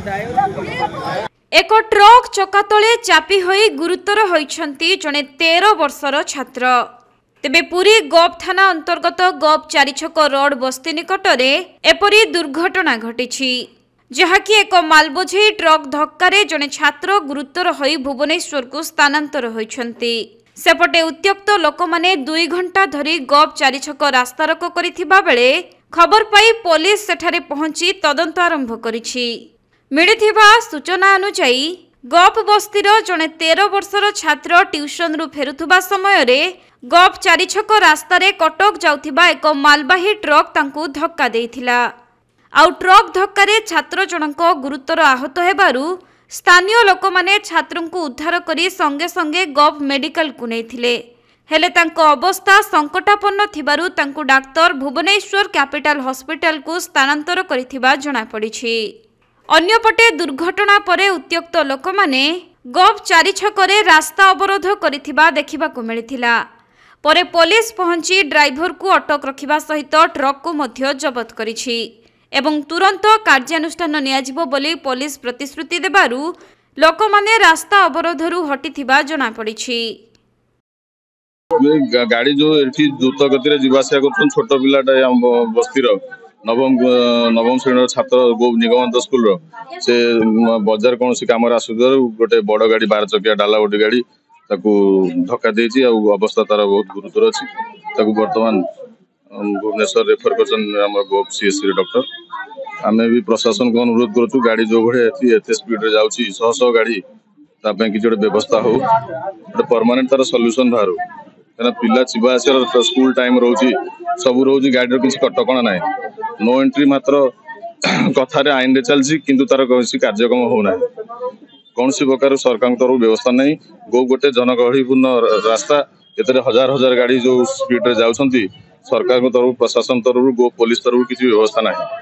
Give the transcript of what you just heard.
एक ट्रक चक्का तले चापी होई गुरुतर होइछंती जने 13 वर्षर छात्र। तेबे पुरी गोप थाना अंतर्गत गोप चारिछक रोड बस्ती निकटरे एपरी दुर्घटना घटिछि, जहाँकि एक मालबोझेई ट्रक धक्कारे जने छात्र गुरुतर होई भुवनेश्वर को स्थानांतर होइछंती। सेपटे उत्त्यक्त लोक माने 2 घंटा धरी गोप चारिछक रास्ता रोको करिथिबा बेले खबर पाई पुलिस सेठारे पहुंची तदंत आरंभ करिछि। मिलिथिबा सूचना अनुसार गोप बस्तीर जने 13 वर्षर छात्र ट्यूशन रु फेरुथुबा समय रे गोप चारिछक रास्तारे कटक जाउथिबा एक मालबाही ट्रक तांकु धक्का देइथिला। आउ ट्रक धक्कारे छात्र जनक गुरुतर आहत हेबारु स्थानीय लोक माने छात्रंकु उद्धार करी संगे संगे गोप मेडिकल को नेइथिले। हेले तांको अवस्था संकटापन्न थिबारु तांकु डाक्टर भुवनेश्वर कैपिटल हॉस्पिटल को स्थानांतर करिथिबा जणा पड़िछि। अन्यपटे दुर्घटना परे उत्त्यक्त लोक माने गोप चारिछकरे रास्ता अवरोध करिथिबा देखिबाकु मिलिथिला। परे पुलिस पहुंची ड्राइवर को अटक रखिबा सहित ट्रक को मध्य जबत करिछि एवं तुरंत कार्यानुष्ठान नियाजिबो बोली पुलिस प्रतिश्रुति देबारु लोक माने रास्ता अवरोधरु हटिथिबा जणा पड़िछि। गाड़ी जो एठी द्रुत गति जीवासिया कर छोट पिलाटा बस्तीर नवम श्रेणी छात्र गोप निगमंत स्कूल से बजार कौन कम आसुदार गोटे बड़ गाड़ी 12 चकिया डाला गोटे गाड़ी ताकू धक्का देछि। अवस्था तार बहुत गुरुतर अच्छी। बर्तमान भुवनेश्वर रेफर कर गोप सीएससी डॉक्टर। आम भी प्रशासन को अनुरोध करूँ गाड़ी जो भाई एत स्पीड जाऊँगी शह शह गाड़ी कि गोटे व्यवस्था हो गोटे परमानेंट तार सल्यूशन बाहर क्या पिला जीवा आसार स्कूल टाइम रोचे सब रोचे गाड़ी किसी कटकणा ना नो एंट्री मात्र कथार आईन चलती किंतु तार किसी कार्यक्रम होना कौन सी प्रकार सरकार तरफ व्यवस्था नहीं। गो गोटे जनगहलीपूर्ण रास्ता ये हजार हजार गाड़ी जो स्पीड जाऊँगी सरकार तरफ प्रशासन तरफ गो पुलिस तरफ किसी व्यवस्था नहीं।